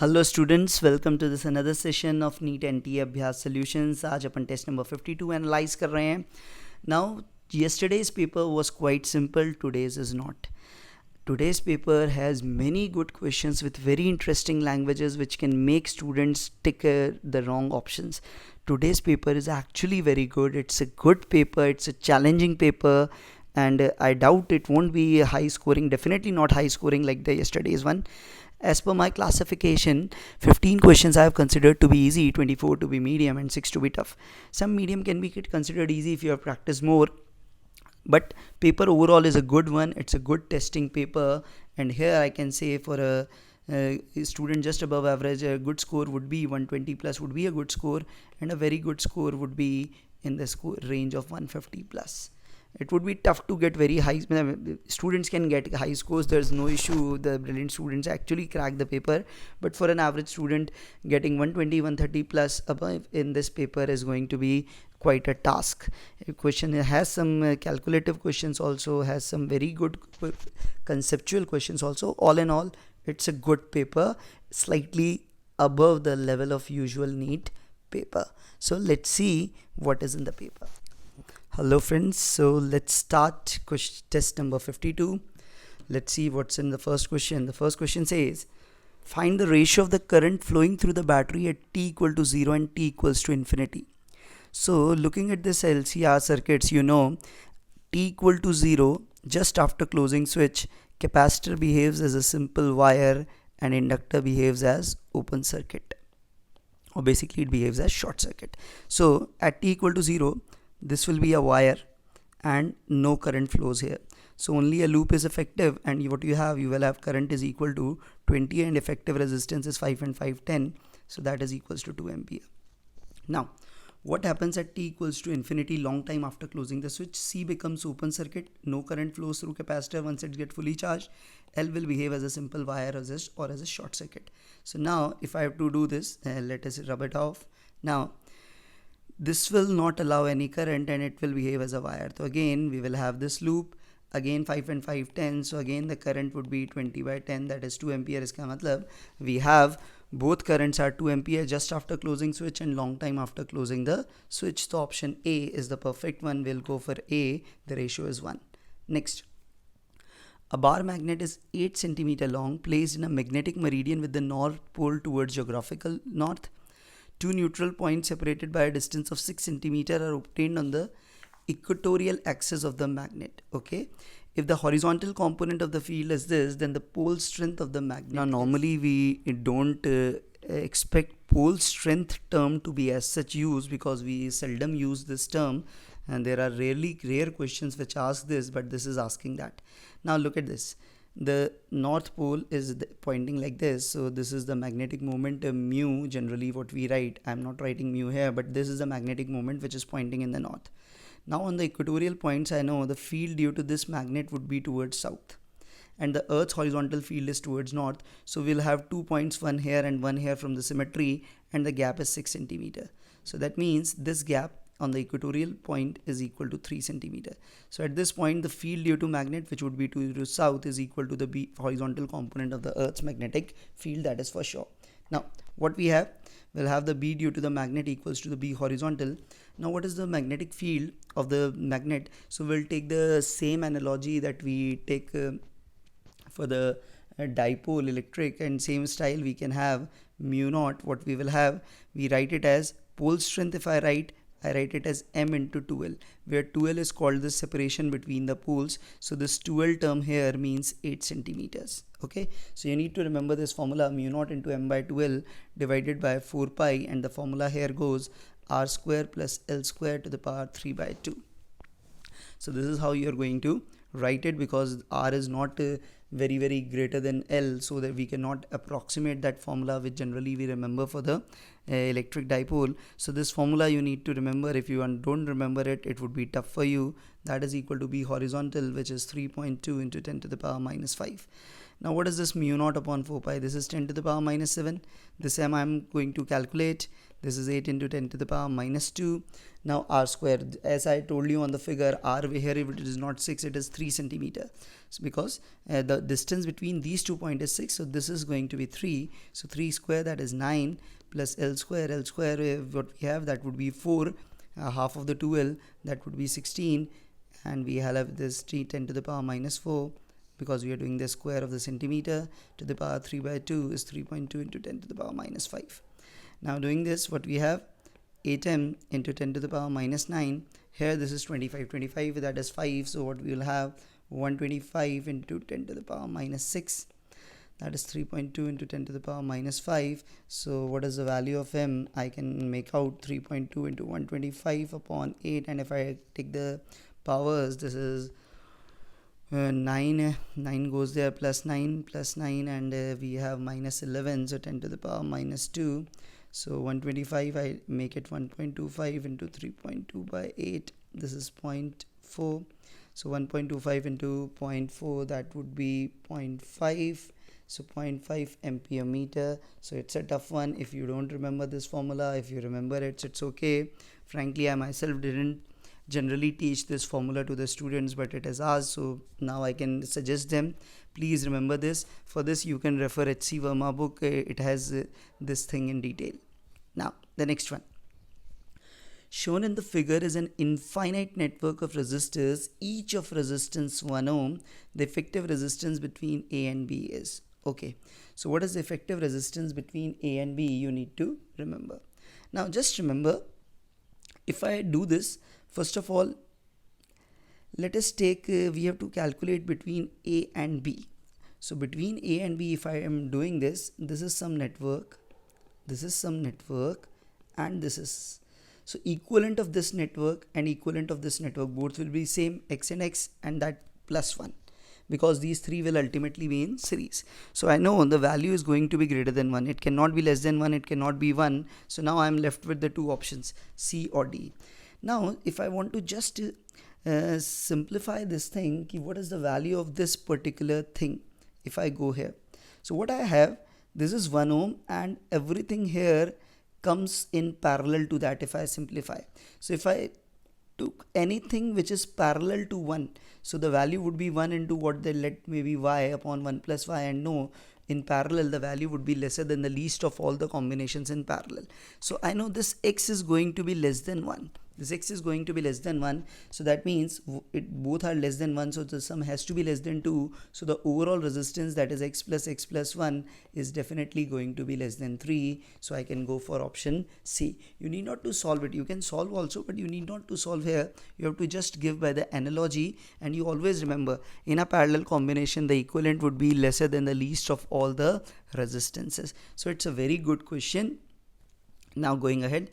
Hello students, welcome to this another session of NEET NTA अभ्यास solutions. आज अपन test number 52 analyse कर रहे हैं। Now yesterday's paper was quite simple, today's is not. Today's paper has many good questions with very interesting languages which can make students tick the wrong options. Today's paper is actually very good. It's a good paper, it's a challenging paper, and I doubt it won't be high scoring, definitely not high scoring like the yesterday's one. As per my classification, 15 questions I have considered to be easy, 24 to be medium, and 6 to be tough. Some medium can be considered easy if you have practiced more, but paper overall is a good one. It's a good testing paper, and here I can say for a student just above average, a good score would be 120 plus would be a good score, and a very good score would be in the score range of 150 plus. It would be tough to get very high. Students can get high scores, there's no issue. The brilliant students actually crack the paper, but for an average student, getting 120 130 plus above in this paper is going to be quite a task. A question has some calculative questions, also has some very good conceptual questions also. All in all, it's a good paper, slightly above the level of usual NEET paper. So let's see what is in the paper. Hello friends, so let's start test number 52. Let's see what's in the first question. The first question says, find the ratio of the current flowing through the battery at t equal to 0 and t equals to infinity. So looking at this LCR circuits, you know t equal to 0, just after closing switch, capacitor behaves as a simple wire and inductor behaves as open circuit, or basically it behaves as short circuit. So at t equal to 0, this will be a wire and no current flows here, so only a loop is effective, and what you will have current is equal to 20 and effective resistance is 5 and 5 10, so that is equals to 2 ampere. Now what happens at t equals to infinity? Long time after closing the switch, C becomes open circuit, no current flows through capacitor. Once it gets fully charged, L will behave as a simple wire or as a short circuit. So now if I have to do this, let us rub it off. Now this will not allow any current and it will behave as a wire. So again we will have this loop, again 5 and 5 10, so again the current would be 20 by 10, that is 2 ampere. Iska matlab we have both currents are 2 ampere just after closing switch and long time after closing the switch. So option A is the perfect one. We'll go for A. The ratio is 1. Next, a bar magnet is 8 centimeter long, placed in a magnetic meridian with the north pole towards geographical north. Two neutral points separated by a distance of 6 centimeter are obtained on the equatorial axis of the magnet. Okay, if the horizontal component of the field is this, then the pole strength of the magnet. Now normally we don't expect pole strength term to be as such used, because we seldom use this term, and there are rare questions which ask this, but this is asking that. Now look at this. The north pole is pointing like this, so this is the magnetic moment, mu. Generally what we write, I'm not writing mu here, but this is the magnetic moment which is pointing in the north. Now on the equatorial points, I know the field due to this magnet would be towards south, and the earth's horizontal field is towards north, so we'll have 2 points, one here and one here from the symmetry, and the gap is 6 centimeter. So that means this gap on the equatorial point is equal to 3 centimeter. So at this point the field due to magnet, which would be to south, is equal to the B horizontal component of the earth's magnetic field, that is for sure. Now what we have, we'll have the B due to the magnet equals to the B horizontal. Now what is the magnetic field of the magnet? So we'll take the same analogy that we take for the dipole electric, and same style we can have mu naught. What we will have, we write it as pole strength. If I write it as m into 2l, where 2l is called the separation between the poles. So this 2l term here means 8 centimeters. Okay, so you need to remember this formula, mu naught into m by 2l divided by 4 pi, and the formula here goes r square plus l square to the power 3 by 2. So this is how you are going to write it, because r is not very greater than L, so that we cannot approximate that formula which generally we remember for the electric dipole. So this formula you need to remember. If you don't remember it, it would be tough for you. That is equal to B horizontal, which is 3.2 into 10 to the power minus 5. Now what is this mu naught upon 4 pi? This is 10 to the power minus 7. This m I am going to calculate. This is 8 into 10 to the power minus 2. Now r square, as I told you on the figure, r here, if it is not 6, it is 3 centimeter. So because the distance between these 2 points is 6, so this is going to be 3. So 3 square, that is 9, plus L square, what we have, that would be 4. Half of the 2L, that would be 16, and we have this 10 to the power minus 4, because we are doing the square of the centimeter to the power 3 by 2 is 3.2 into 10 to the power minus 5. Now doing this, what we have, 8m into 10 to the power minus 9. Here this is 25, that is 5, so what we will have, 125 into 10 to the power minus 6, that is 3.2 into 10 to the power minus 5. So what is the value of m? I can make out 3.2 into 125 upon 8, and if I take the powers, this is 9 goes there, plus 9, and we have minus 11, so 10 to the power minus 2. So 125, I make it 1.25 into 3.2 by 8, this is 0.4. So 1.25 into 0.4, that would be 0.5. So 0.5 ampere meter. So it's a tough one. If you don't remember this formula, if you remember it, it's okay. Frankly, I myself didn't generally teach this formula to the students, but it is asked, so now I can suggest them. Please remember this. For this, you can refer H.C. Verma book. It has this thing in detail. Now, the next one. Shown in the figure is an infinite network of resistors, each of resistance 1 ohm. The effective resistance between A and B is. Okay, so what is the effective resistance between A and B? You need to remember. Now just remember, if I do this, first of all, let us take, we have to calculate between A and B. So between A and B, if I am doing this, this is some network, this is some network, and this is, so equivalent of this network and equivalent of this network, both will be same, x and x, and that plus 1. Because these three will ultimately be in series. So I know the value is going to be greater than 1. It cannot be less than 1. It cannot be 1. So now I am left with the two options, C or D. Now if I want to just simplify this thing, what is the value of this particular thing? If I go here, so what I have, this is 1 ohm, and everything here comes in parallel to that. If I simplify, so if I took anything which is parallel to 1, so the value would be 1 into what they let maybe y upon 1 plus y, and no, in parallel the value would be lesser than the least of all the combinations in parallel. So I know this x is going to be less than 1. This x is going to be less than 1, so that means both are less than 1, so the sum has to be less than 2. So the overall resistance, that is x plus 1, is definitely going to be less than 3. So I can go for option C. You need not to solve it. You can solve also, but you need not to solve here. You have to just give by the analogy, and you always remember, in a parallel combination, the equivalent would be lesser than the least of all the resistances. So it's a very good question. Now going ahead,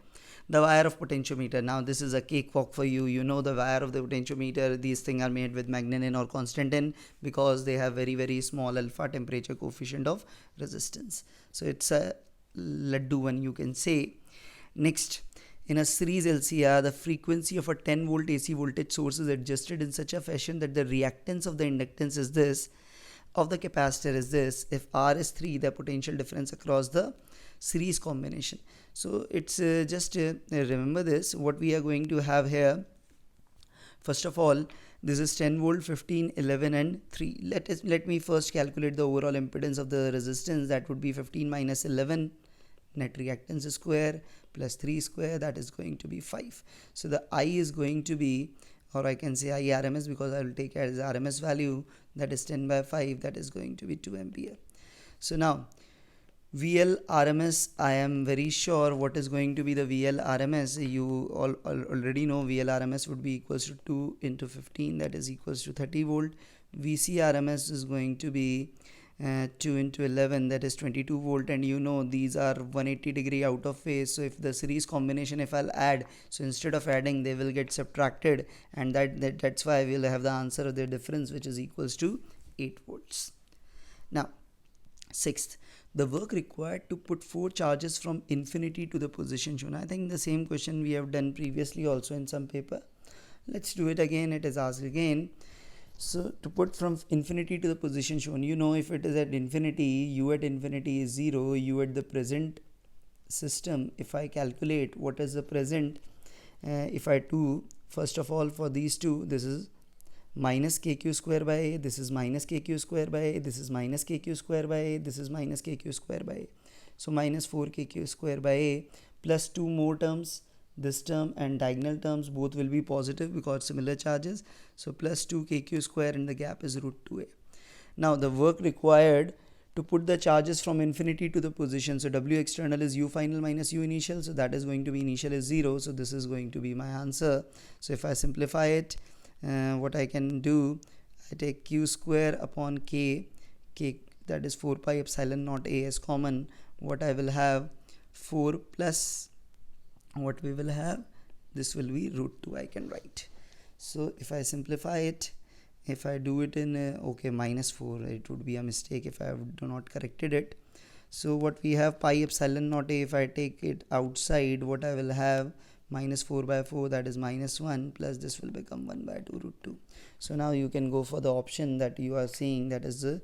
the wire of potentiometer. Now this is a cakewalk for you. You know the wire of the potentiometer, these things are made with magnetin or constantin, because they have very small alpha temperature coefficient of resistance. So it's a laddu one, you can say. Next, in a series LCR, the frequency of a 10 volt AC voltage source is adjusted in such a fashion that the reactance of the inductance is this, of the capacitor is this. If R is 3, the potential difference across the series combination. So it's just remember this, what we are going to have here. First of all, this is 10 volt, 15, 11 and 3. Let me first calculate the overall impedance of the resistance. That would be 15 minus 11, net reactance square, plus 3 square, that is going to be 5. So the I is going to be, or I can say I RMS, because I will take it as RMS value, that is 10 by 5, that is going to be 2 ampere. So now VL RMS, I am very sure what is going to be the VL RMS. You already know VL RMS would be equals to 2 into 15, that is equals to 30 volt. VC RMS is going to be 2 into 11, that is 22 volt, and you know these are 180 degree out of phase. So if the series combination, if I'll add, so instead of adding they will get subtracted, and that's why we'll have the answer of the difference, which is equals to 8 volts. Now sixth, the work required to put 4 charges from infinity to the position shown. I think the same question we have done previously also in some paper. Let's do it again. It is asked again. So to put from infinity to the position shown, you know, if it is at infinity, u at infinity is 0, u at the present system, if I calculate what is the present, if I do first of all for these two, this is minus kq square by a, this is minus kq square by a, this is minus kq square by a, this is minus kq square by a. So minus 4 kq square by a plus two more terms, this term and diagonal terms both will be positive because similar charges. So plus 2 kq square and the gap is root 2a. Now the work required to put the charges from infinity to the position. So W external is U final minus U initial. So that is going to be initial is 0. So this is going to be my answer. So if I simplify it, what I can do, I take Q square upon K, that is 4 pi epsilon naught A as common. What I will have 4 plus what we will have, this will be root 2 I can write. So if I simplify it, if I do it in okay minus 4, it would be a mistake if I do not corrected it. So what we have pi epsilon naught a, if I take it outside, what I will have minus 4 by 4, that is minus 1, plus this will become 1 by 2 root 2. So now you can go for the option that you are seeing, that is the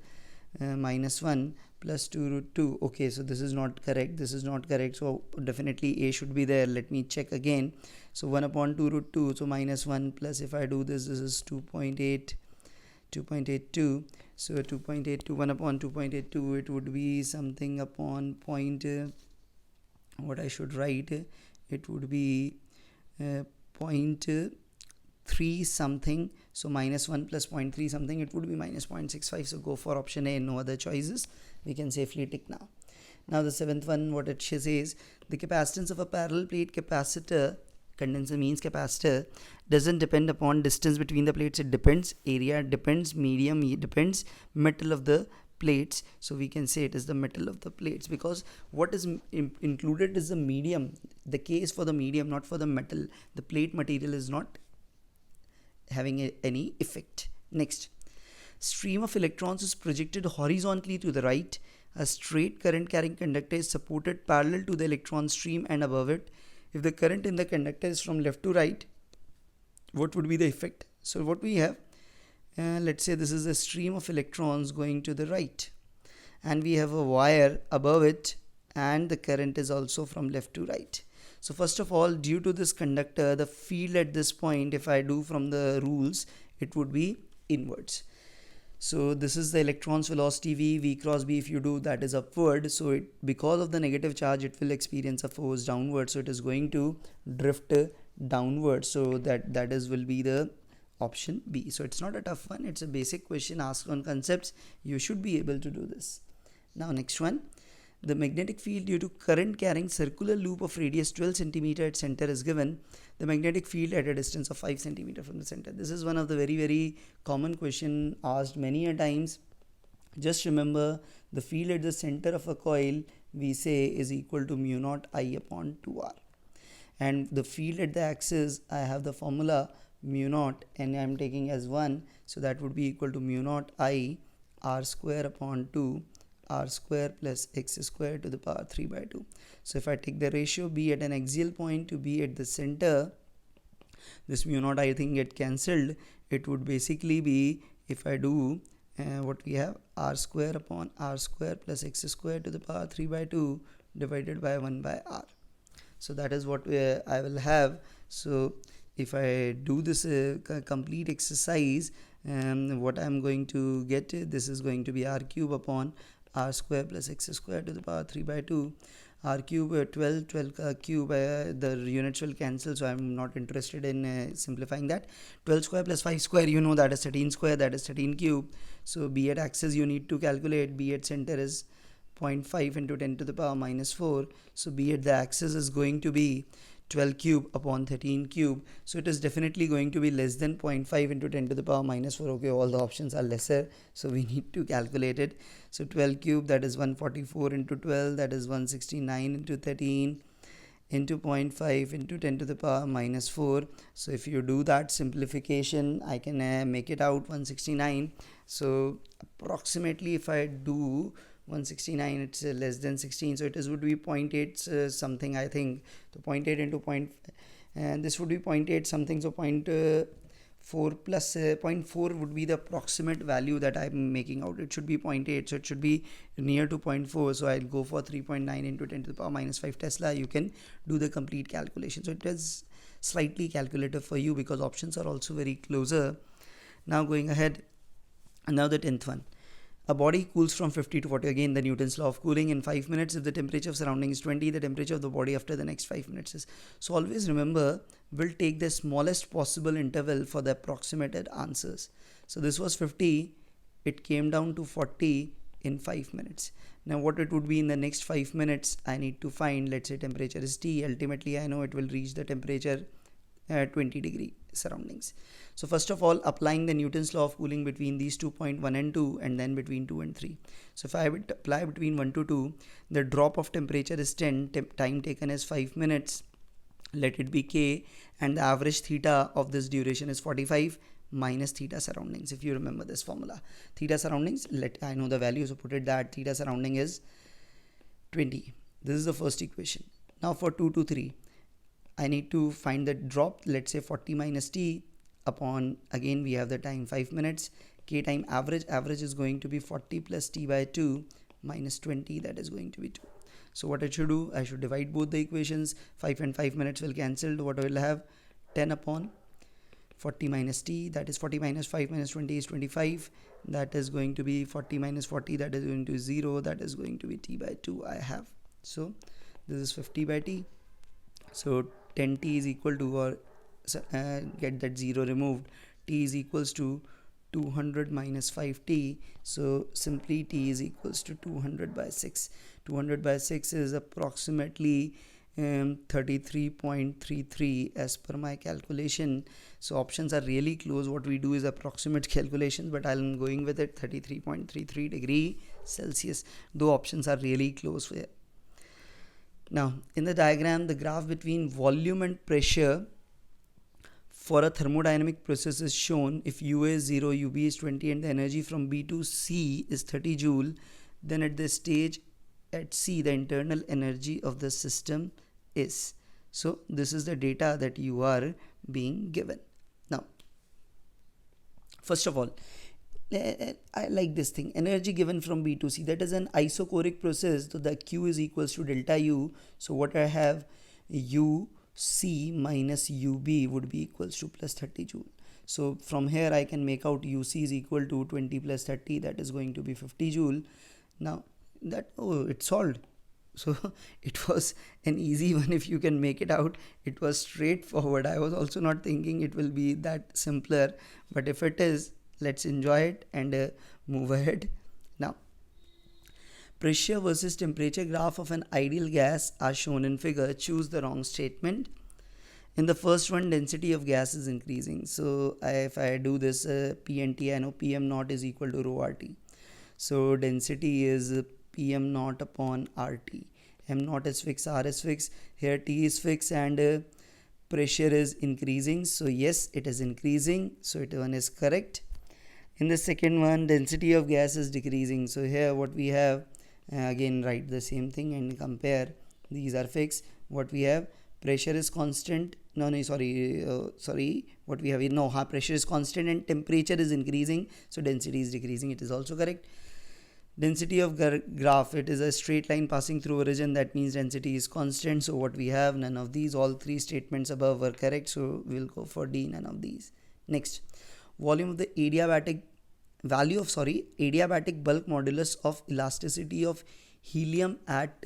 minus 1 plus 2 root 2. Okay, so this is not correct, this is not correct, so definitely a should be there. Let me check again. So 1 upon 2 root 2, so minus 1 plus, if I do this, this is 2.82. So 2.82, 1 upon 2.82, it would be something upon point, what I should write, it would be 0.3 something. So minus 1 plus 0.3 something, it would be minus 0.65. So go for option A, no other choices. We can safely tick now. Now the seventh one, what it says, the capacitance of a parallel plate capacitor, condenser means capacitor, doesn't depend upon distance between the plates. It depends, area depends, medium depends, metal of the plates. So we can say it is the metal of the plates, because what is included is the medium. The K is for the medium, not for the metal. The plate material is not having any effect. Next, stream of electrons is projected horizontally to the right. A straight current carrying conductor is supported parallel to the electron stream and above it. If the current in the conductor is from left to right, what would be the effect? So what we have, let's say this is a stream of electrons going to the right, and we have a wire above it, and the current is also from left to right. So first of all, due to this conductor, the field at this point, if I do from the rules, it would be inwards. So this is the electron's velocity v cross b. If you do, that is upward. So it, because of the negative charge, it will experience a force downward. So it is going to drift downward. So that is will be the option B. So it's not a tough one. It's a basic question asked on concepts. You should be able to do this. Now next one. The magnetic field due to current carrying circular loop of radius 12 cm at center is given. The magnetic field at a distance of 5 cm from the center. This is one of the very common question asked many a times. Just remember, the field at the center of a coil we say is equal to mu naught I upon 2r. And the field at the axis, I have the formula mu naught and I am taking as 1. So that would be equal to mu naught I r square upon 2 r square plus x square to the power 3 by 2. So if I take the ratio b at an axial point to b at the center, this mu naught I think get cancelled. It would basically be, if I do what we have, r square upon r square plus x square to the power 3 by 2 divided by 1 by r. So that is what I will have. So if I do this complete exercise, what I am going to get, this is going to be r cube upon r square plus x square to the power 3 by 2. R cube 12 cube, the units will cancel, so I am not interested in simplifying that. 12 square plus 5 square, you know, that is 13 square, that is 13 cube. So b at axis you need to calculate. B at center is 0.5 into 10 to the power minus 4. So b at the axis is going to be 12 cube upon 13 cube. So it is definitely going to be less than 0.5 into 10 to the power minus 4. Okay, all the options are lesser, so we need to calculate it. So 12 cube, that is 144 into 12, that is 169 into 13 into 0.5 into 10 to the power minus 4. So if you do that simplification, I can make it out 169. So approximately if I do 169, it's less than 16, so it is would be 0.8 something, I think. So 0.8 into and this would be 0.8 something, so 4 plus 0.4 would be the approximate value that I'm making out. It should be 0.8, so it should be near to 0.4. So I'll go for 3.9 into 10 to the power minus 5 Tesla. You can do the complete calculation. So it is slightly calculative for you because options are also very closer. Now going ahead, now the 10th one. A body cools from 50 to 40. Again, the Newton's law of cooling. In 5 minutes, if the temperature of surrounding is 20, the temperature of the body after the next 5 minutes is. So always remember, we'll take the smallest possible interval for the approximated answers. So this was 50. It came down to 40 in 5 minutes. Now what it would be in the next 5 minutes, I need to find, let's say temperature is T. Ultimately, I know it will reach the temperature 20 degree surroundings. So first of all, applying the Newton's law of cooling between these 2.1 and 2, and then between 2 and 3. So if I would apply between 1 to 2, the drop of temperature is 10, time taken is 5 minutes, let it be K, and the average theta of this duration is 45 minus theta surroundings. If you remember this formula, theta surroundings, I know the value, so put it that theta surrounding is 20. This is the first equation. Now for 2 to 3, I need to find the drop, let's say 40 minus T upon, again we have the time 5 minutes, K time average is going to be 40 plus T by 2 minus 20, that is going to be 2. So what I should do, I should divide both the equations. 5 and 5 minutes will cancel. What I will have, 10 upon 40 minus T, that is 40 minus 5 minus 20 is 25, that is going to be 40 minus 40, that is going to be 0, that is going to be T by 2 I have. So this is 50 by T. So 10T is equal to, or get that 0 removed, T is equals to 200 minus 5T. So simply T is equals to 200 by 6. 200 by 6 is approximately 33.33 as per my calculation. So options are really close. What we do is approximate calculations, but I'm going with it, 33.33 degree Celsius, though options are really close here. Now in the diagram, the graph between volume and pressure for a thermodynamic process is shown. If UA is 0, UB is 20, and the energy from B to C is 30 joule, then at this stage at C, the internal energy of the system is. So this is the data that you are being given. Now, first of all, I like this thing, energy given from B to C, that is an isochoric process. So the Q is equals to delta U. So what I have, UC minus UB would be equals to plus 30 joule. So from here I can make out UC is equal to 20 plus 30, that is going to be 50 joule. Now that, oh, it's solved. So it was an easy one. If you can make it out, it was straightforward. I was also not thinking it will be that simpler, but if it is, let's enjoy it and move ahead. Now, pressure versus temperature graph of an ideal gas are shown in figure. Choose the wrong statement. In the first one, density of gas is increasing. So if I do this P and T, I know PM naught is equal to rho RT. So density is PM naught upon RT. M naught is fixed, R is fixed. Here T is fixed and pressure is increasing. So yes, it is increasing. So it one is correct. In the second one, density of gas is decreasing. So here what we have, again write the same thing and compare. These are fixed. What we have, pressure is constant. What we have, pressure is constant and temperature is increasing. So density is decreasing. It is also correct. Density of graph, it is a straight line passing through origin. That means density is constant. So what we have, none of these. All three statements above were correct. So we'll go for D, none of these. Next, volume of the adiabatic bulk modulus of elasticity of helium at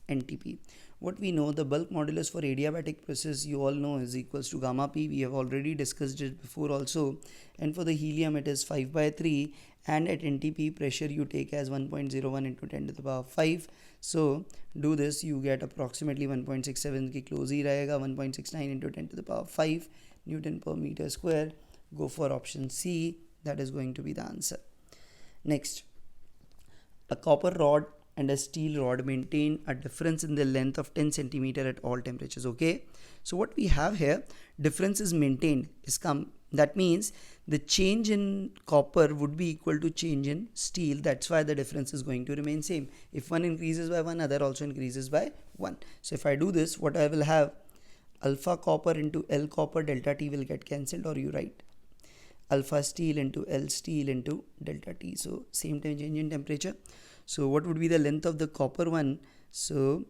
NTP. What we know, the bulk modulus for adiabatic process, you all know, is equals to gamma P. We have already discussed it before also. And for the helium, it is 5 by 3. And at NTP, pressure you take as 1.01 into 10 to the power 5. So do this, you get approximately 1.67 ki close hi rahega, 1.69 into 10 to the power 5 Newton per meter square. Go for option C. That is going to be the answer. Next, a copper rod and a steel rod maintain a difference in the length of 10 centimeter at all temperatures. Okay, so what we have here, difference is maintained, that means the change in copper would be equal to change in steel. That's why the difference is going to remain same. If one increases by 1, other also increases by 1. So if I do this, what I will have, alpha copper into L copper delta T will get cancelled, or you write alpha steel into L steel into delta T. So same time change in temperature. So what would be the length of the copper one? So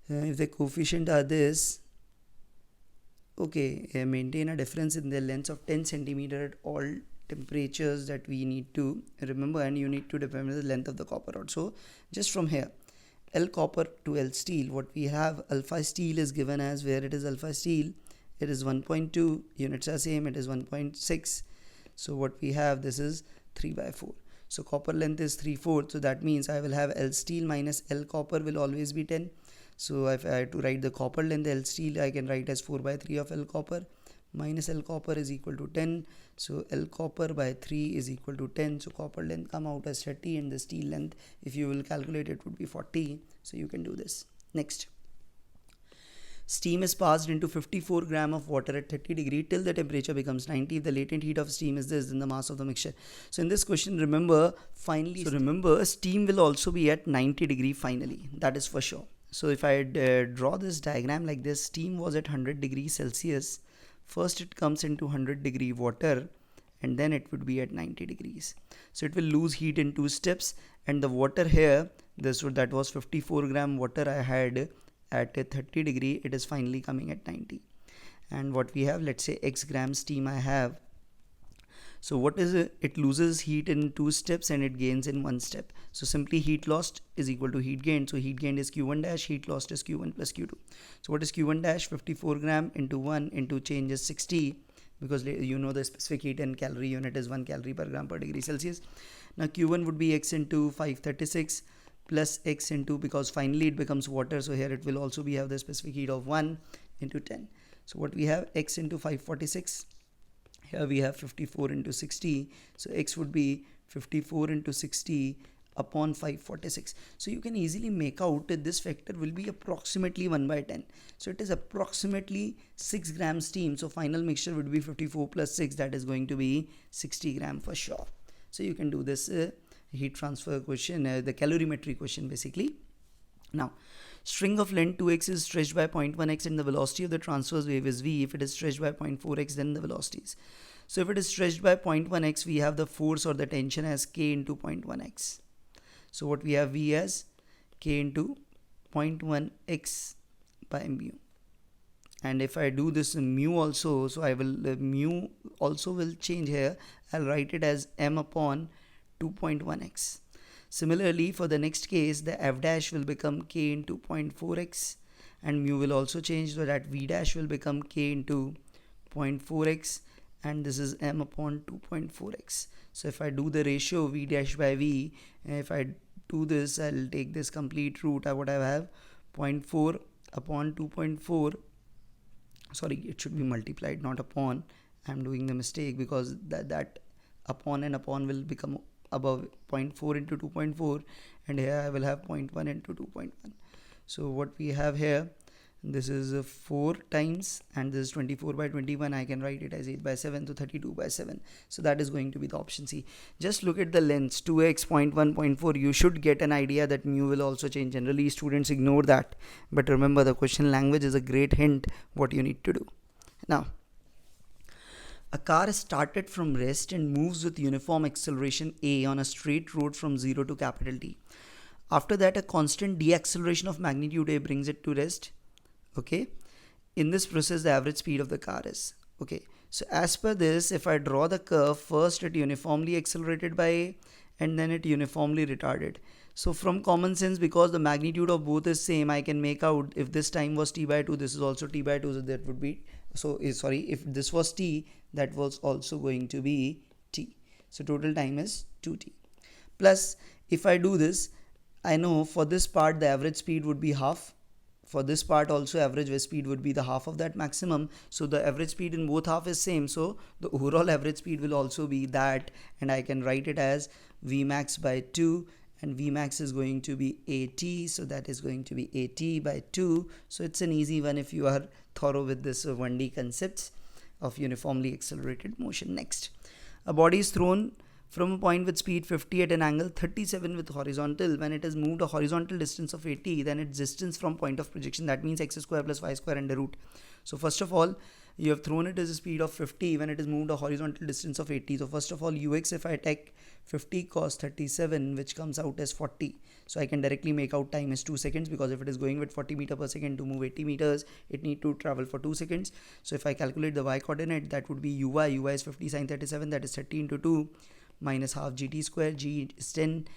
if the coefficient are this, okay, maintain a difference in the length of 10 centimeter at all temperatures that we need to remember, and you need to determine the length of the copper rod. So just from here, L copper to L steel, what we have, alpha steel is given as, where it is alpha steel, it is 1.2, units are same, it is 1.6. so what we have, this is 3/4. So copper length is 3/4, so that means I will have L steel minus L copper will always be 10. So if I had to write the copper length L steel, I can write as 4/3 of L copper minus L copper is equal to 10. So L copper by 3 is equal to 10. So copper length come out as 30 and the steel length, if you will calculate, it would be 40. So you can do this. Next. Steam is passed into 54 gram of water at 30 degree till the temperature becomes 90. If the latent heat of steam is this, then the mass of the mixture. So in this question, remember, finally, so remember, steam will also be at 90 degree finally. That is for sure. So if I draw this diagram like this, steam was at 100 degrees Celsius. First it comes into 100 degree water and then it would be at 90 degrees. So it will lose heat in 2 steps, and the water here, that was 54 gram water I had at a 30 degree, it is finally coming at 90. And what we have, let's say x gram steam I have. So what is it? It loses heat in 2 steps and it gains in 1 step. So simply heat lost is equal to heat gain. So heat gained is Q1 dash, heat lost is Q1 plus Q2. So what is Q1 dash? 54 gram into 1 into change is 60, because you know the specific heat in calorie unit is 1 calorie per gram per degree Celsius. Now Q1 would be x into 536 plus x into, because finally it becomes water, so here it will also be have the specific heat of 1 into 10. So what we have, x into 546. Here we have 54 into 60, so x would be 54 into 60 upon 546. So you can easily make out that this factor will be approximately 1/10. So it is approximately 6 gram steam. So final mixture would be 54 plus 6, that is going to be 60 gram for sure. So you can do this heat transfer question, the calorimetry question basically. Now, string of length 2x is stretched by 0.1x and the velocity of the transverse wave is v. If it is stretched by 0.4x, then the velocity is. So if it is stretched by 0.1x, we have the force or the tension as k into 0.1x. So what we have, v as k into 0.1x by mu. And if I do this in mu also, so I will, mu also will change here. I'll write it as m upon 2.1x. Similarly, for the next case, the f dash will become k into 0.4x and mu will also change, so that v dash will become k into 0.4x and this is m upon 2.4x. So if I do the ratio v dash by v, if I do this, I'll take this complete root. What I have, 0.4 upon 2.4, sorry, it should be multiplied, not upon. I'm doing the mistake because that upon and upon will become above 0.4 into 2.4, and here I will have 0.1 into 2.1. So what we have here, this is 4 times and this is 24 by 21. I can write it as 8 by 7, so 32 by 7. So that is going to be the option C. Just look at the lengths, 2x, 0.1, 0.4. You should get an idea that mu will also change. Generally students ignore that, but remember the question language is a great hint what you need to do. Now, a car started from rest and moves with uniform acceleration a on a straight road from 0 to capital T. After that, a constant deceleration of magnitude a brings it to rest. Okay. In this process, the average speed of the car is. Okay. So as per this, if I draw the curve, first it uniformly accelerated by a and then it uniformly retarded. So from common sense, because the magnitude of both is same, I can make out if this time was t by 2, this is also t by 2, so that would be, if this was t, that was also going to be t. So total time is 2t. Plus, if I do this, I know for this part the average speed would be half. For this part also average speed would be the half of that maximum. So the average speed in both half is same. So the overall average speed will also be that, and I can write it as Vmax by 2, and Vmax is going to be AT. So that is going to be AT by 2. So it's an easy one if you are thorough with this 1D concepts of uniformly accelerated motion. Next, a body is thrown from a point with speed 50 at an angle 37 with horizontal. When it has moved a horizontal distance of 80, then its distance from point of projection, that means x square plus y square under root. So first of all, you have thrown it as a speed of 50 when it has moved a horizontal distance of 80. So first of all, ux, if I take 50 cos 37, which comes out as 40, so I can directly make out time is 2 seconds, because if it is going with 40 meter per second to move 80 meters, it need to travel for 2 seconds. So if I calculate the y coordinate, that would be uy is 50 sin 37, that is 30 into 2 minus half gt square, g is 10,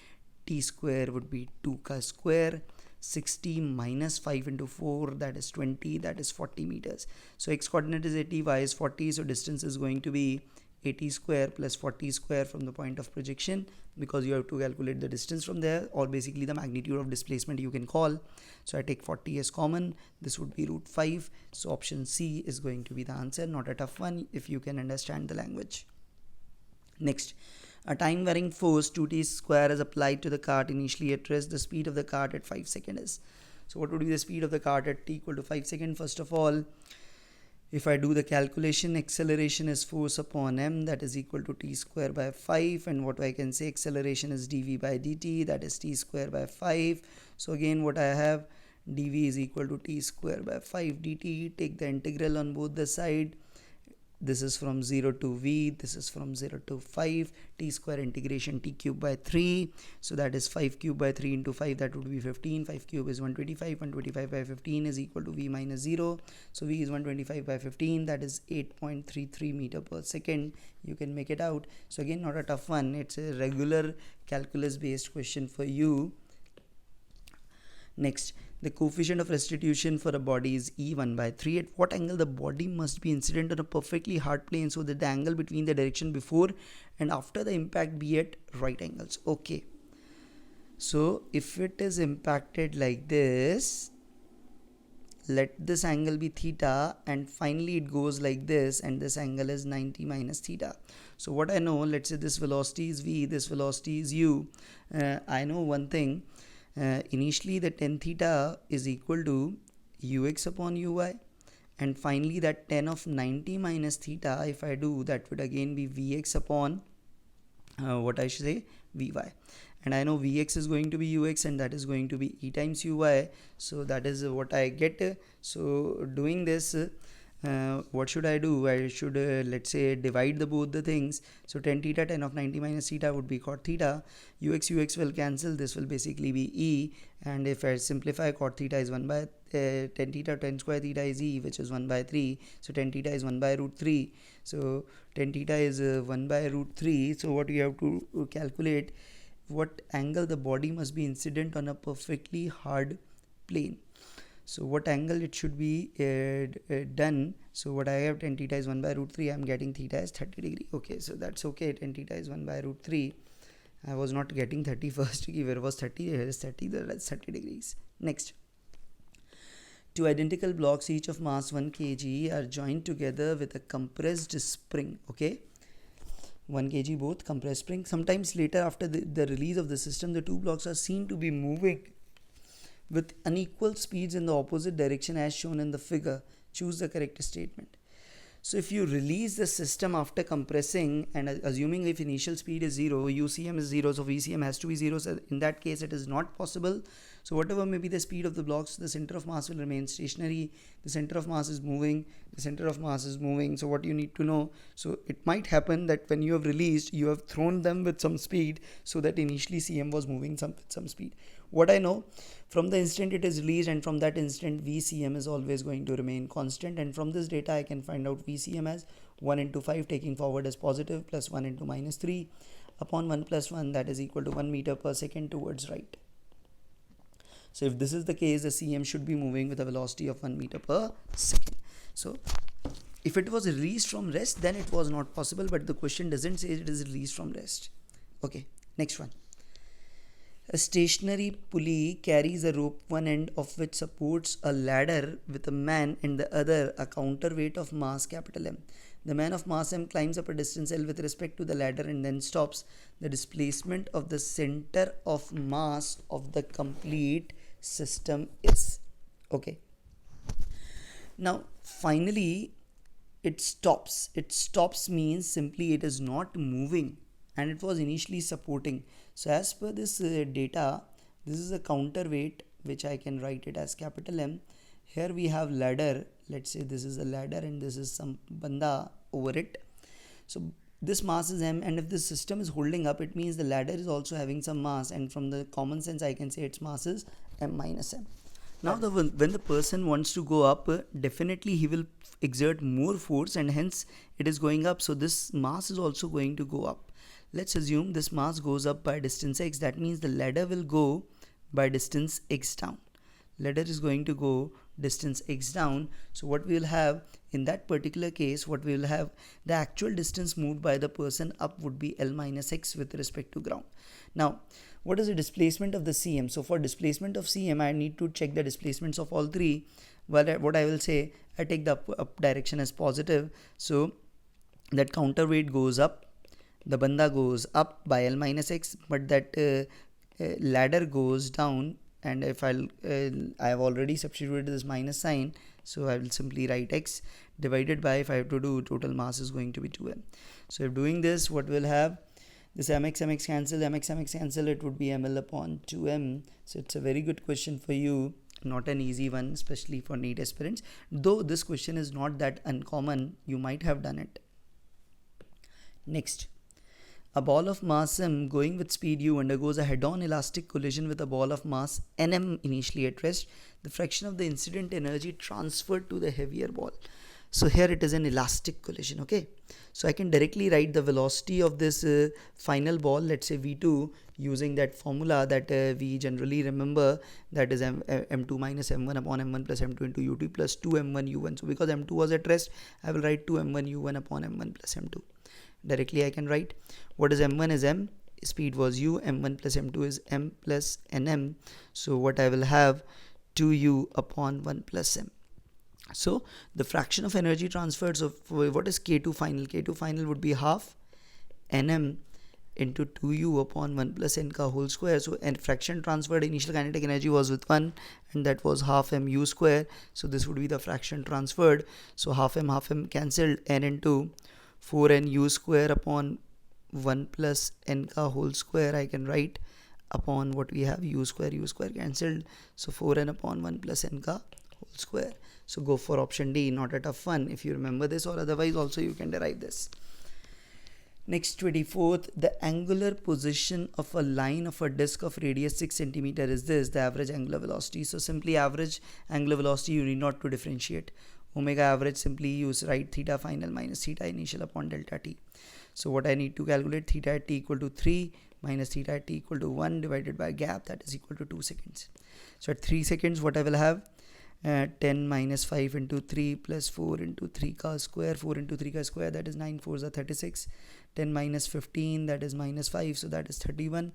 t square would be 2 ka square, 60 minus 5 into 4, that is 20, that is 40 meters. So x coordinate is 80, y is 40, so distance is going to be 80 square plus 40 square from the point of projection, because you have to calculate the distance from there, or basically the magnitude of displacement you can call. So I take 40 as common, this would be root 5. So option C is going to be the answer. Not a tough one if you can understand the language. Next, a time varying force 2t square is applied to the cart initially at rest. The speed of the cart at 5 seconds is. So what would be the speed of the cart at t equal to 5 seconds? First of all, if I do the calculation, acceleration is force upon m, that is equal to t square by 5, and what I can say, acceleration is dv by dt, that is t square by 5. So again, what I have, dv is equal to t square by 5 dt. Take the integral on both the side. This is from 0 to v, this is from 0 to 5, t square integration t cube by 3, so that is 5 cube by 3 into 5, that would be 15, 5 cube is 125, 125 by 15 is equal to v minus 0, so v is 125 by 15, that is 8.33 meter per second. You can make it out. So again, not a tough one, it's a regular calculus based question for you. Next, the coefficient of restitution for a body is E1 by 3. At what angle the body must be incident on a perfectly hard plane so that the angle between the direction before and after the impact be at right angles. Okay. So if it is impacted like this, let this angle be theta, and finally it goes like this, and this angle is 90 minus theta. So what I know, let's say this velocity is v, this velocity is u. I know one thing. Initially the tan theta is equal to ux upon uy, and finally that tan of 90 minus theta, if I do, that would again be vx upon what I should say, vy, and I know vx is going to be ux, and that is going to be e times uy. So that is what I get. So doing this, what should I do? I should let's say divide both the things. So tan theta, tan of 90 minus theta would be cot theta. Ux will cancel, this will basically be e, and if I simplify, cot theta is 1 by tan theta, tan square theta is e, which is 1 by 3. So tan theta is 1 by root 3. So tan theta is 1 by root 3. So what we have to calculate, what angle the body must be incident on a perfectly hard plane. So what angle it should be done. So what I have, tan theta is 1 by root 3, I am getting theta as 30 degree. Okay, so that's okay. Tan theta is 1 by root 3. I was not getting 30 first. Where was 30? Here is 30, that's 30 degrees. Next, two identical blocks each of mass 1 kg are joined together with a compressed spring. Okay, 1 kg both, compressed spring. Sometimes later, after the release of the system, the two blocks are seen to be moving with unequal speeds in the opposite direction as shown in the figure. Choose the correct statement. So if you release the system after compressing, and assuming if initial speed is 0, UCM is 0, so VCM has to be 0, so in that case it is not possible. So whatever may be the speed of the blocks, the center of mass will remain stationary. The center of mass is moving, the center of mass is moving. So what you need to know, so it might happen that when you have released, you have thrown them with some speed, so that initially CM was moving with some speed. What I know, from the instant it is released, and from that instant VCM is always going to remain constant, and from this data I can find out VCM as 1 into 5 taking forward as positive plus 1 into minus 3 upon 1 plus 1, that is equal to 1 meter per second towards right. So if this is the case, the CM should be moving with a velocity of 1 meter per second. So if it was released from rest, then it was not possible, but the question doesn't say it is released from rest. Okay, next one. A stationary pulley carries a rope, one end of which supports a ladder with a man and the other a counterweight of mass capital M. The man of mass M climbs up a distance L with respect to the ladder and then stops. The displacement of the center of mass of the complete system is. Okay. Now finally it stops. It stops means simply it is not moving, and it was initially supporting. So as per this data, this is a counterweight which I can write it as capital M. Here we have ladder. let's say this is a ladder and this is some banda over it. So this mass is m, and if this system is holding up, it means the ladder is also having some mass, and from the common sense I can say its mass is m minus m. Now when the person wants to go up, definitely he will exert more force, and hence it is going up, so this mass is also going to go up. Let's assume this mass goes up by distance x, that means the ladder will go by distance x down. Ladder is going to go distance x down, so what we will have in that particular case, what we will have, the actual distance moved by the person up would be L minus x with respect to ground. Now what is the displacement of the CM? So for displacement of CM, I need to check the displacements of all three. Well, what I will say, I take the up direction as positive, so that counterweight goes up, the banda goes up by L minus x, but that ladder goes down. And if I have already substituted this minus sign, so I will simply write x divided by, if I have to do, total mass is going to be 2m. So if doing this, what we'll have, this mx cancel, mx cancel, it would be ml upon 2m. So it's a very good question for you, not an easy one, especially for NEET aspirants, though this question is not that uncommon, you might have done it. Next, a ball of mass m going with speed u undergoes a head-on elastic collision with a ball of mass nm initially at rest. The fraction of the incident energy transferred to the heavier ball. So here it is an elastic collision, okay? So I can directly write the velocity of this final ball, let's say v2, using that formula that we generally remember, that is m2 minus m1 upon m1 plus m2 into ut plus 2 m1 u1. So because m2 was at rest, I will write 2 m1 u1 upon m1 plus m2. Directly I can write, what is m1 is m, speed was u, m1 plus m2 is m plus nm. So what I will have, 2u upon 1 plus m. So the fraction of energy transferred, so what is K2 final? K2 final would be half nm into 2u upon 1 plus n ka whole square. So and fraction transferred, initial kinetic energy was with 1, and that was half mu square. So this would be the fraction transferred. So half m cancelled, n into 4n u square upon 1 plus n ka whole square I can write upon what we have, u square cancelled, so 4n upon 1 plus n ka whole square. So go for option D, not a tough one if you remember this, or otherwise also you can derive this. Next, 24th, the angular position of a line of a disc of radius 6 cm is this, the average angular velocity. So simply average angular velocity you need not to differentiate. Omega average, simply use write theta final minus theta initial upon delta t. So what I need to calculate, theta at t equal to 3 minus theta at t equal to 1 divided by gap, that is equal to 2 seconds. So at 3 seconds what I will have, 10 minus 5 into 3 plus 4 into 3 ka square, 4 into 3 ka square, that is 9 4s are 36, 10 minus 15, that is minus 5, so that is 31.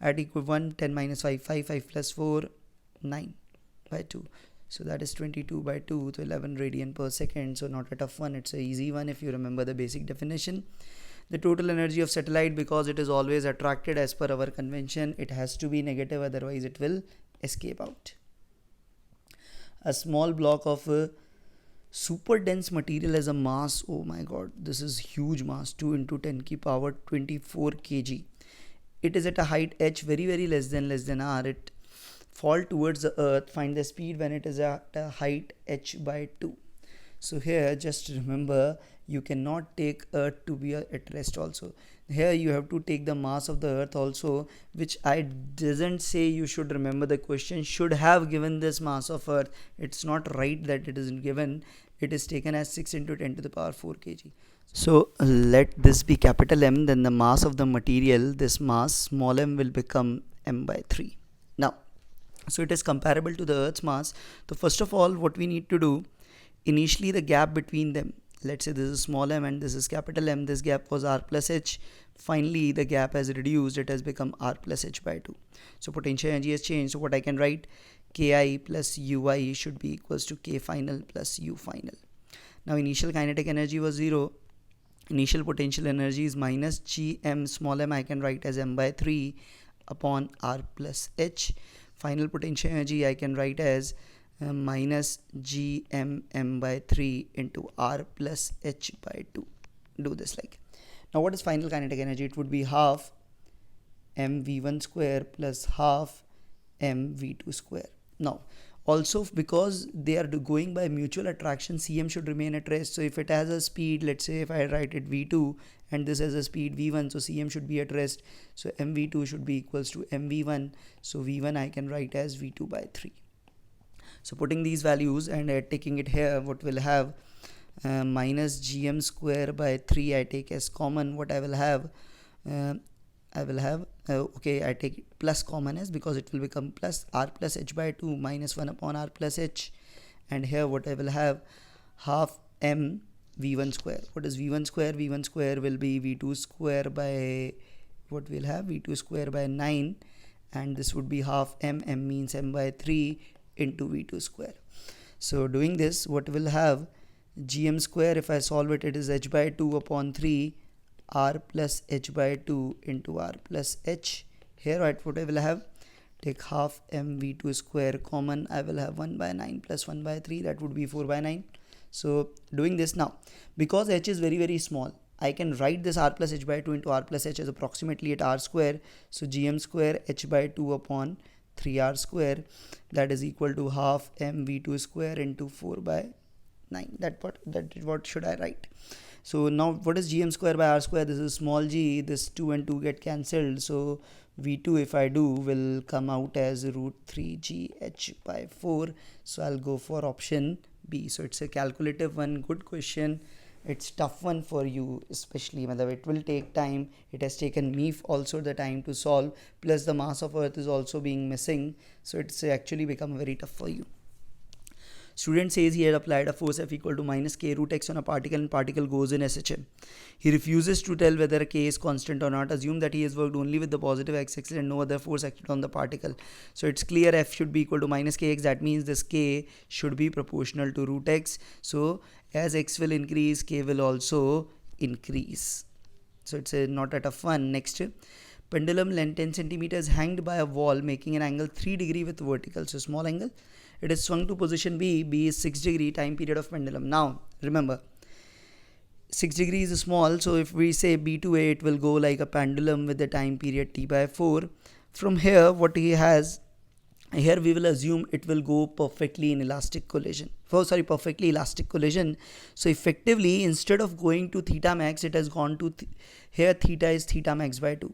Add equal 1, 10 minus 5, 5 plus 4, 9 by 2. So that is 22 by 2 to 11 radian per second. So not a tough one, it's a easy one if you remember the basic definition. The total energy of satellite, because it is always attracted as per our convention, it has to be negative, otherwise it will escape out. A small block of super dense material has a mass, oh my god, this is huge mass, 2 into 10 ki power 24 kg. It is at a height h very less than r. It fall towards the earth. Find the speed when it is at a height h by 2. So here just remember, you cannot take earth to be at rest also. Here you have to take the mass of the earth also, which I doesn't say you should remember. The question should have given this mass of earth. It's not right that it isn't given. It is taken as 6 into 10 to the power 4 kg. So let this be capital M, then the mass of the material, this mass small m will become m by 3. Now, so it is comparable to the earth's mass. So first of all, what we need to do, initially the gap between them, let's say this is small m and this is capital M, this gap was r plus h. Finally the gap has reduced, it has become r plus h by 2. So potential energy has changed. So what I can write, ki plus ui should be equals to k final plus u final. Now initial kinetic energy was 0, initial potential energy is minus gm small m, I can write as m by 3 upon r plus h. Final potential energy I can write as minus gm m by 3 into r plus h by 2. Do this like. Now what is final kinetic energy? It would be half m v1 square plus half m v2 square. Now Also, because they are going by mutual attraction, Cm should remain at rest. So if it has a speed, let's say if I write it v2 and this has a speed v1, so Cm should be at rest. So mv2 should be equals to mv1. So v1 I can write as v2 by 3. So putting these values and taking it here, what we'll have, minus gm square by 3 I take as common. What I will have, okay, I take plus common as, because it will become plus r plus h by 2 minus 1 upon r plus h. And here what I will have, half m v1 square. What is v1 square? v1 square will be v2 square by, what we'll have, v2 square by 9, and this would be half m means m by 3 into v2 square. So doing this, what we'll have, gm square, if I solve it, it is h by 2 upon 3 r plus h by 2 into r plus h. Here what I will have, take half m v2 square common, I will have 1 by 9 plus 1 by 3, that would be 4 by 9. So doing this now, because h is very small, I can write this r plus h by 2 into r plus h as approximately at r square. So gm square h by 2 upon 3r square, that is equal to half m v2 square into 4 by 9. What should I write? So now what is gm square by r square? This is small g, this 2 and 2 get cancelled, so v2 if I do will come out as root 3g h by 4. So I'll go for option B. So it's a calculative one, good question. It's tough one for you, especially it will take time. It has taken me also the time to solve, plus the mass of earth is also being missing, so it's actually become very tough for you. Student says he had applied a force F equal to minus k root x on a particle and particle goes in SHM. He refuses to tell whether k is constant or not. Assume that he has worked only with the positive x-axis and no other force acted on the particle. So it's clear F should be equal to minus kx. That means this k should be proportional to root x. So as x will increase, k will also increase. So it's not a tough one. Next, pendulum length 10 centimeters hanged by a wall making an angle 3 degree with vertical. So small angle. It is swung to position B. B is 6 degree, time period of pendulum. Now remember, 6 degrees is small, so if we say B to A, it will go like a pendulum with the time period T by 4. From here, what he has, here we will assume it will go perfectly in elastic collision. Perfectly elastic collision. So effectively, instead of going to theta max, it has gone to here theta is theta max by 2.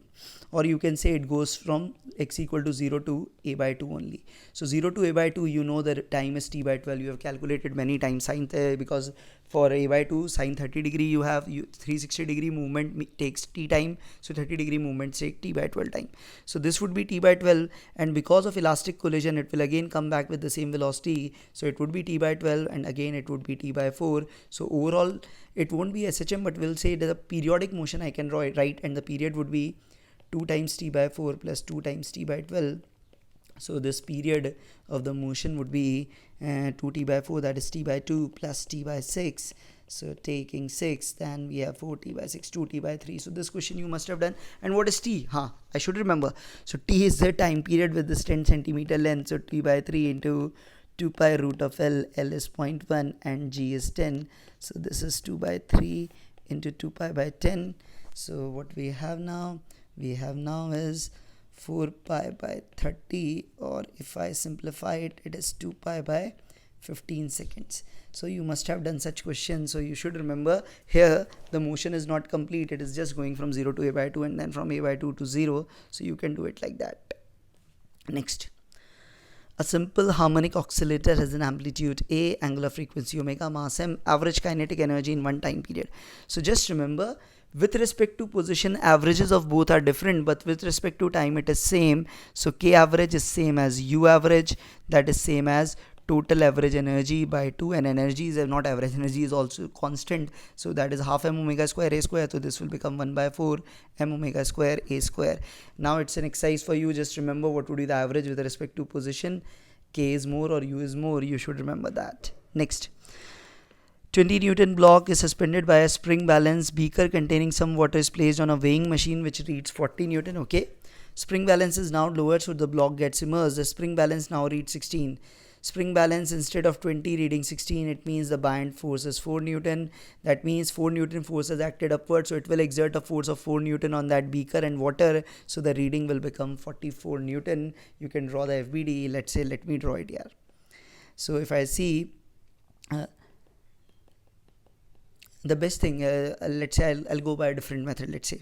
Or you can say it goes from x equal to 0 to a by 2 only. So 0 to a by 2, you know the time is t by 12. You have calculated many times sine, because for a by 2 sine 30 degree you have 360 degree movement takes t time. So 30 degree movement take t by 12 time. So this would be t by 12, and because of elastic collision it will again come back with the same velocity. So it would be t by 12 and again it would be t by 4. So overall it won't be SHM, but we'll say it is a periodic motion I can write, and the period would be 2 times t by 4 plus 2 times t by 12. So this period of the motion would be 2t by 4, that is t by 2 plus t by 6. So taking 6, then we have 4t by 6, 2t by 3. So this question you must have done. And what is t? I should remember. So t is the time period with this 10 centimeter length. So t by 3 into 2 pi root of L. L is 0.1 and g is 10. So this is 2 by 3 into 2 pi by 10. So what we have now is 4 pi by 30, or if I simplify it, it is 2 pi by 15 seconds. So you must have done such questions. So you should remember here the motion is not complete. It is just going from 0 to a by 2 and then from a by 2 to 0. So you can do it like that. Next. A simple harmonic oscillator has an amplitude A, angular frequency omega, mass m, average kinetic energy in one time period. So just remember, with respect to position, averages of both are different, but with respect to time it is same. So K average is same as U average, that is same as total average energy by 2, and energy is not average, energy is also constant. So that is half m omega square A square. So this will become 1 by 4 m omega square A square. Now it's an exercise for you. Just remember what would be the average with respect to position. K is more or U is more. You should remember that. Next. 20 Newton block is suspended by a spring balance. Beaker containing some water is placed on a weighing machine which reads 40 Newton. Okay. Spring balance is now lowered, so the block gets immersed. The spring balance now reads 16. Spring balance instead of 20 reading 16, it means the buoyant force is 4 Newton. That means 4 Newton force has acted upward, so it will exert a force of 4 Newton on that beaker and water. So the reading will become 44 Newton. You can draw the FBD. Let's say, let me draw it here. So if I see uh, the best thing, let's say I'll go by a different method. Let's say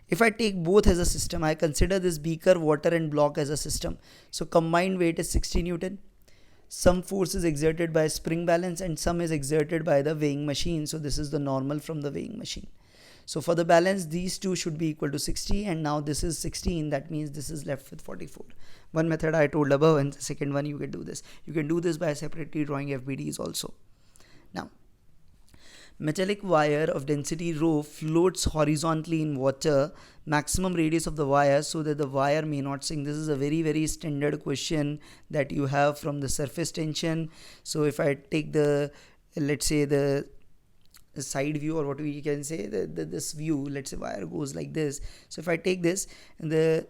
if I take both as a system, I consider this beaker, water and block as a system. So combined weight is 60 Newton. Some force is exerted by spring balance and some is exerted by the weighing machine. So this is the normal from the weighing machine. So for the balance, these two should be equal to 60, and now this is 16. That means this is left with 44. One method I told above, and the second one you can do this. You can do this by separately drawing FBDs also. Now, metallic wire of density rho floats horizontally in water. Maximum radius of the wire so that the wire may not sink. This is a very standard question that you have from the surface tension. So if I take the, let's say the side view, or what we can say, this view, let's say wire goes like this. So if I take this, and it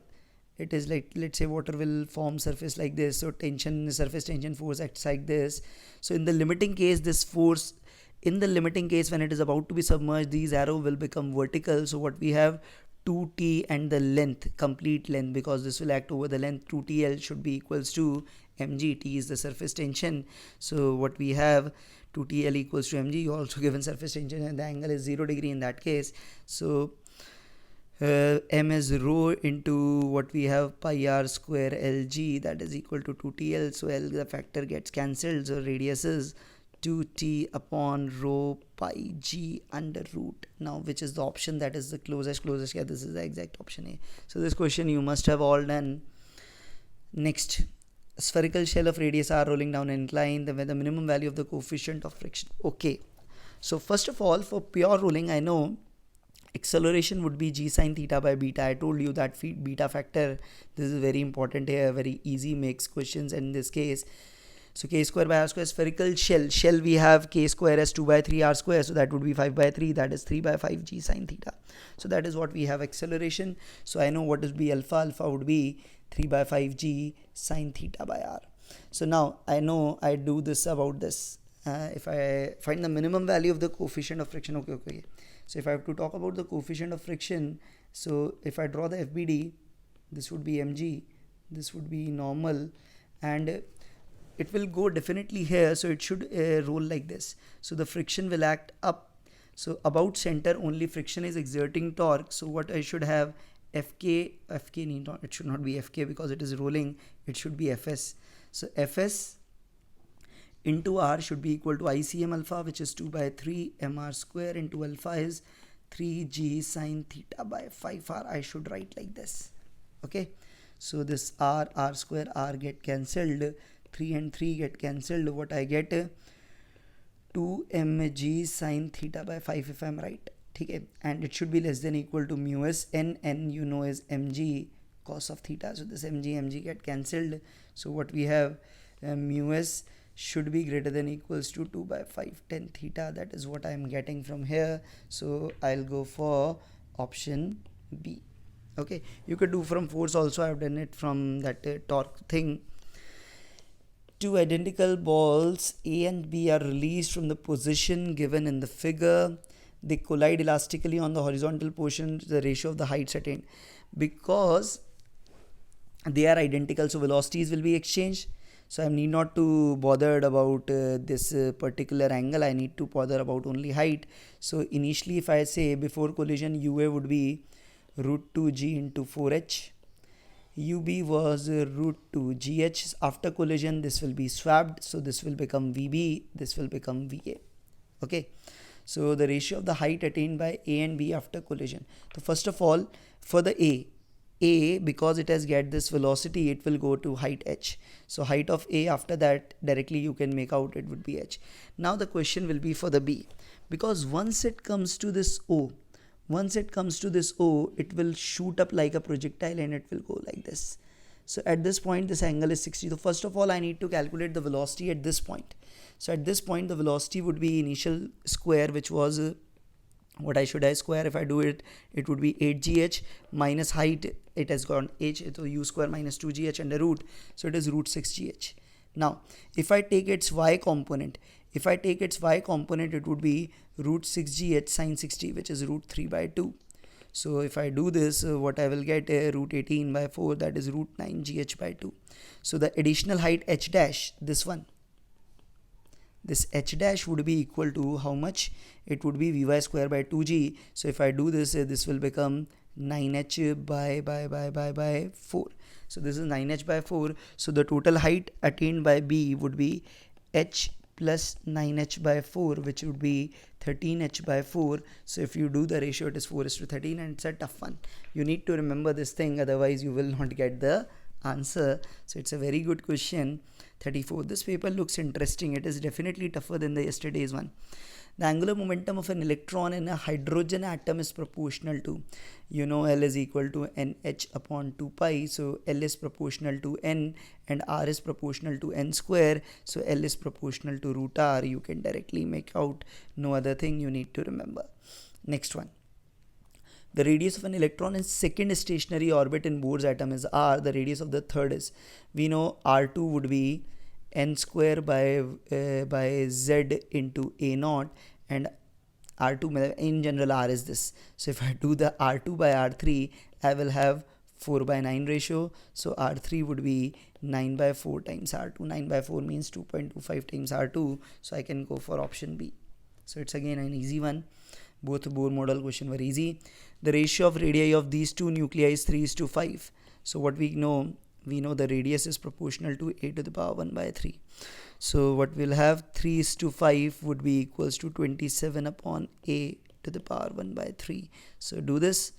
is like, let's say water will form surface like this, so tension, surface tension force acts like this. So in the limiting case, this force, in the limiting case when it is about to be submerged, these arrow will become vertical. So what we have, 2t and the length, complete length, because this will act over the length, 2tl should be equals to mg. T is the surface tension. So what we have, 2tl equals to mg. You also given surface tension and the angle is 0 degree in that case. So m is rho into what we have, pi r square lg, that is equal to 2tl. So l, the factor gets cancelled, so radius is 2t upon rho pi g under root. Now which is the option that is the closest? Yeah, this is the exact option A. So this question you must have all done. Next, spherical shell of radius r rolling down an incline, the minimum value of the coefficient of friction. Okay, so first of all, for pure rolling, I know acceleration would be g sine theta by beta. I told you that beta factor, this is very important here, very easy makes questions in this case. So k square by r square. Spherical shell we have k square as 2 by 3 r square, so that would be 5 by 3, that is 3 by 5 g sine theta. So that is what we have acceleration. So I know what would be alpha would be 3 by 5 g sine theta by r. So now I know I do this about this. If I find the minimum value of the coefficient of friction, okay. So if I have to talk about the coefficient of friction, so if I draw the FBD, this would be mg, this would be normal, and it will go definitely here, so it should roll like this. So the friction will act up, so about center only friction is exerting torque. So what I should have, fk need not, it should not be fk because it is rolling, it should be fs. So fs into r should be equal to ICM alpha, which is 2 by 3 mr square, into alpha is 3g sine theta by 5r. I should write like this. Okay, so this r square, r get cancelled, 3 and 3 get cancelled. What I get, 2 mg sine theta by 5 if I'm right. Okay, and it should be less than equal to mu s. N you know is mg cos of theta, so this mg get cancelled. So what we have, mu s should be greater than equals to 2 by 5 tan theta. That is what I am getting from here. So I'll go for option B. Okay, you could do from force also. I've done it from that torque thing. Two identical balls A and B are released from the position given in the figure. They collide elastically on the horizontal portion. The ratio of the heights attained. Because they are identical, so velocities will be exchanged. So I need not to bothered about this particular angle. I need to bother about only height. So initially, if I say before collision, UA would be root 2g into 4h. UB was root 2gh. After collision, this will be swapped. So this will become VB. This will become VA. Okay. So the ratio of the height attained by A and B after collision. So first of all, for the A, because it has get this velocity, it will go to height h. So height of A, after that directly you can make out it would be h. Now the question will be for the B, because once it comes to this O, it will shoot up like a projectile and it will go like this. So at this point, this angle is 60. So first of all, I need to calculate the velocity at this point. So at this point, the velocity would be initial square, which was what I should have square. If I do it, it would be 8gh minus height. It has gone h, so u square minus 2gh under root. So it is root 6gh. Now, if I take its y component, it would be root 6gh sine 60, which is root 3 by 2. So if I do this, what I will get, root 18 by 4, that is root 9gh by 2. So the additional height h dash, this one, this h dash would be equal to how much? It would be Vy square by 2g. So if I do this, this will become 9h by 4. So this is 9h by 4. So the total height attained by B would be h plus 9h by 4, which would be 13h by 4. So if you do the ratio, it is 4:13, and it's a tough one. You need to remember this thing, otherwise you will not get the answer. So it's a very good question. 34. This paper looks interesting. It is definitely tougher than the yesterday's one. The angular momentum of an electron in a hydrogen atom is proportional to, L is equal to nh upon 2 pi. So L is proportional to n and R is proportional to n square. So L is proportional to root R. You can directly make out. No other thing you need to remember. Next one. The radius of an electron in second stationary orbit in Bohr's atom is R. The radius of the third is, we know R2 would be n square by z into a naught, and R2 in general R is this. So if I do the R2 by R3, I will have 4 by 9 ratio. So R3 would be 9 by 4 times R2. 9 by 4 means 2.25 times R2. So I can go for option B. So it's again an easy one. Both Bohr model question were easy. The ratio of radii of these two nuclei is 3:5. So what we know the radius is proportional to a to the power 1 by 3. So what we'll have, 3:5 would be equals to 27 upon a to the power 1 by 3. So do this.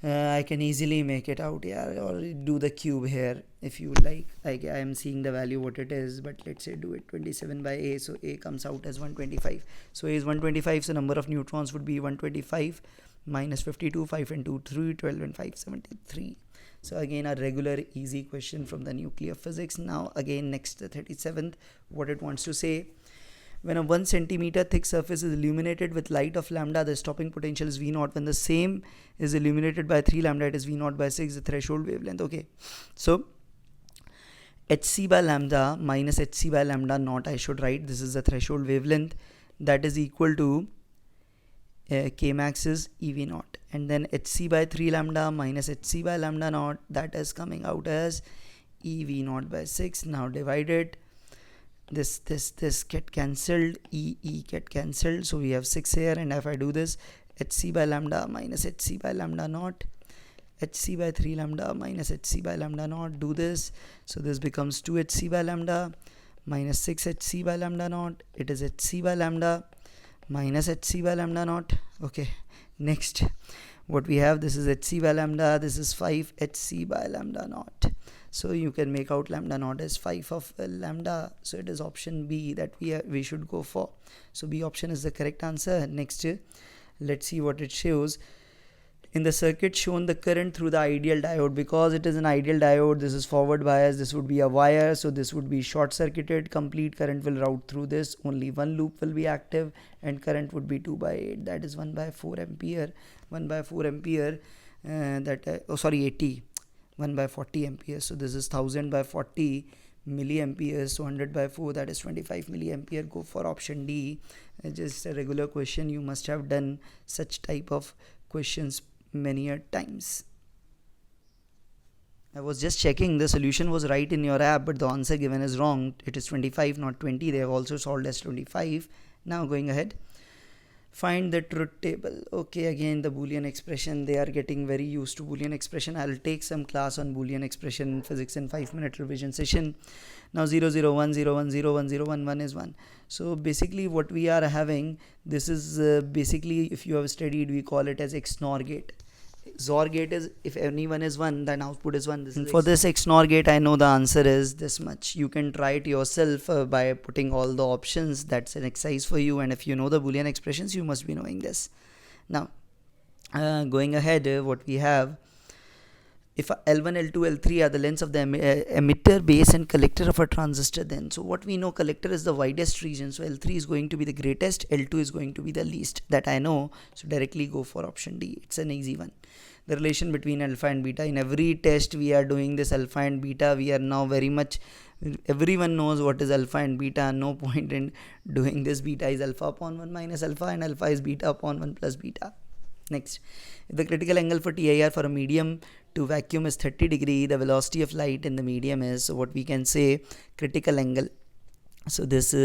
I can easily make it out, or do the cube here if you like. I am seeing the value what it is, but let's say do it 27 by a. So a comes out as 125. So a is 125. So number of neutrons would be 125 minus 52. 5 and 2, 3, 12 and 5, 73. So again a regular easy question from the nuclear physics. Now again next, the 37th, what it wants to say. When a 1 centimeter thick surface is illuminated with light of lambda, the stopping potential is V0. When the same is illuminated by 3 lambda, it is V0 by 6, the threshold wavelength. Okay, so hc by lambda minus hc by lambda naught, I should write. This is the threshold wavelength, that is equal to k max is EV0, and then hc by 3 lambda minus hc by lambda naught, that is coming out as EV0 by 6. Now divide it. This get cancelled, get cancelled, so we have 6 here. And if I do this, hc by lambda minus hc by lambda naught, hc by 3 lambda minus hc by lambda naught, do this. So this becomes 2 hc by lambda minus 6 hc by lambda naught. It is hc by lambda minus hc by lambda naught. Okay, next what we have, this is hc by lambda, this is 5 hc by lambda naught. So you can make out lambda naught as 5 of lambda. So it is option B that we should go for. So B option is the correct answer. Next, let's see what it shows. In the circuit shown, the current through the ideal diode, because it is an ideal diode, this is forward bias, this would be a wire, so this would be short circuited. Complete current will route through this, only one loop will be active, and current would be 2 by 8, that is 1 by 4 ampere. 1 by 4 ampere, 80, 1 by 40 amperes. So this is 1000 by 40 milliamperes. So 100 by 4, that is 25 milliampere. Go for option D. Just a regular question. You must have done such type of questions many a times. I was just checking, the solution was right in your app, but the answer given is wrong. It is 25, not 20. They have also solved as 25. Now going ahead. Find the truth table. Okay, again the Boolean expression. They are getting very used to Boolean expression. I'll take some class on Boolean expression in physics in 5-minute revision session. Now 0, 0, 1, 0, 1, 0, 1, 0, 1, 1 is 1. So basically what we are having, this is basically, if you have studied, we call it as XNOR gate. XOR gate is, if anyone is 1, then output is 1. This is for this XNOR gate, I know the answer is this much. You can try it yourself by putting all the options. That's an exercise for you, and if you know the Boolean expressions, you must be knowing this. Now going ahead, what we have, if L1, L2, L3 are the lengths of the emitter, base and collector of a transistor, then so what we know, collector is the widest region, so L3 is going to be the greatest, L2 is going to be the least, that I know. So directly go for option D. It's an easy one. The relation between alpha and beta, in every test we are doing this alpha and beta. We are now very much, everyone knows what is alpha and beta. No point in doing this. Beta is alpha upon 1 minus alpha, and alpha is beta upon 1 plus beta. Next, if the critical angle for TIR for a medium to vacuum is 30 degree, the velocity of light in the medium is, so what we can say, critical angle So this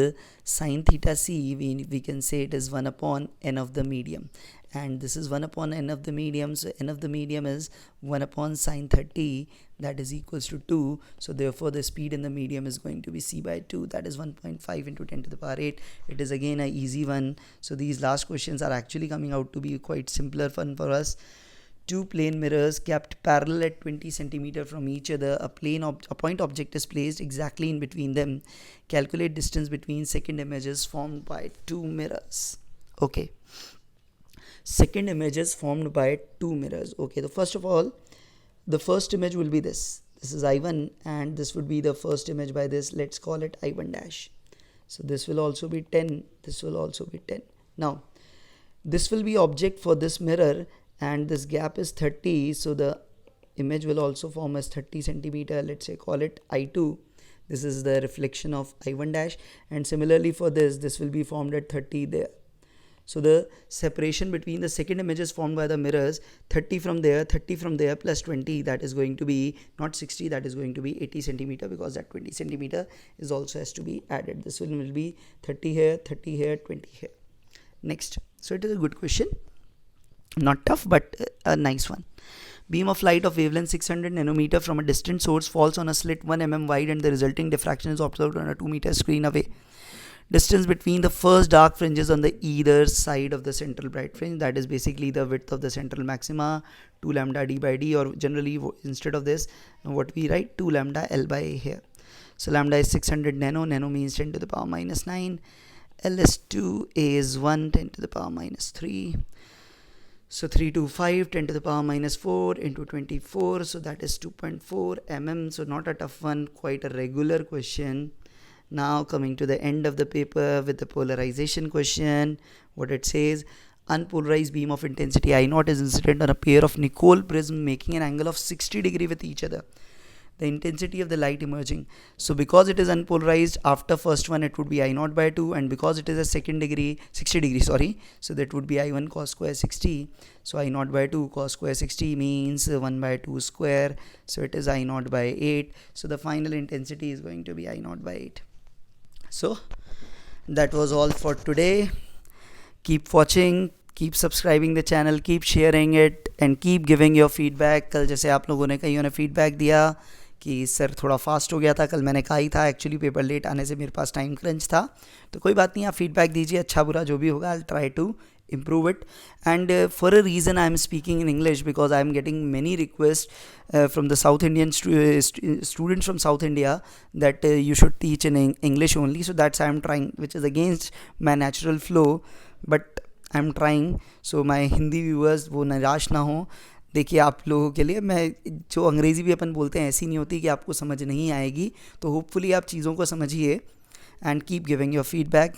sine theta c, we can say it is 1 upon n of the medium, and this is 1 upon n of the medium, so n of the medium is 1 upon sine 30, that is equals to 2. So therefore the speed in the medium is going to be c by 2, that is 1.5 into 10 to the power 8. It is again a easy one. So these last questions are actually coming out to be quite simpler fun for us. Two plane mirrors kept parallel at 20 centimeter from each other. A point object is placed exactly in between them. Calculate distance between second images formed by two mirrors. Okay. Second images formed by two mirrors. Okay. The first of all, the first image will be this. This is I1 and this would be the first image by this. Let's call it I1 dash. So this will also be 10. This will also be 10. Now, this will be object for this mirror, and this gap is 30, so the image will also form as 30 centimeter. Let's say call it I2. This is the reflection of I1 dash, and similarly for this will be formed at 30 there. So the separation between the second images formed by the mirrors, 30 from there plus 20, that is going to be not 60, that is going to be 80 centimeter, because that 20 centimeter is also has to be added. This will be 30 here, 20 here. Next, so it is a good question. Not tough, but a nice one. Beam of light of wavelength 600 nanometer from a distant source falls on a slit 1 mm wide, and the resulting diffraction is observed on a 2 meter screen away. Distance between the first dark fringes on the either side of the central bright fringe, that is basically the width of the central maxima, 2 lambda d by d, or generally instead of this what we write 2 lambda l by a here. So lambda is 600 nano means 10 to the power minus 9, l is 2, a is 1, 10 to the power minus 3. So 325, 10 to the power minus 4 into 24, so that is 2.4 mm. So not a tough one, quite a regular question. Now coming to the end of the paper with the polarization question, what it says: unpolarized beam of intensity I0 is incident on a pair of Nicole prism making an angle of 60 degree with each other. The intensity of the light emerging. So because it is unpolarized, after first one it would be I0 by 2, and because it is a 60 degree, so that would be I1 cos square 60. So I0 by 2 cos square 60 means 1 by 2 square, so it is I0 by 8. So the final intensity is going to be I0 by 8. So that was all for today. Keep watching, keep subscribing the channel, keep sharing it, and keep giving your feedback. कल जैसे आप लोगों ने कईयों ने feedback दिया कि sir थोड़ा फास्ट हो गया था, कल मैंने कहा ही था, एक्चुअली पेपर लेट आने से मेरे पास टाइम क्रंच था, तो कोई बात नहीं, आप फीडबैक दीजिए, अच्छा बुरा जो भी होगा, I try to improve it. And for a reason I am speaking in English, because I am getting many requests from the South Indian students from South India that you should teach in English only. So that's I am trying, which is against my natural flow, but I am trying. So my Hindi viewers वो निराश ना हो. देखिए आप लोगों के लिए मैं जो अंग्रेज़ी भी अपन बोलते हैं ऐसी नहीं होती कि आपको समझ नहीं आएगी, तो होपफुली आप चीज़ों को समझिए and keep giving your feedback.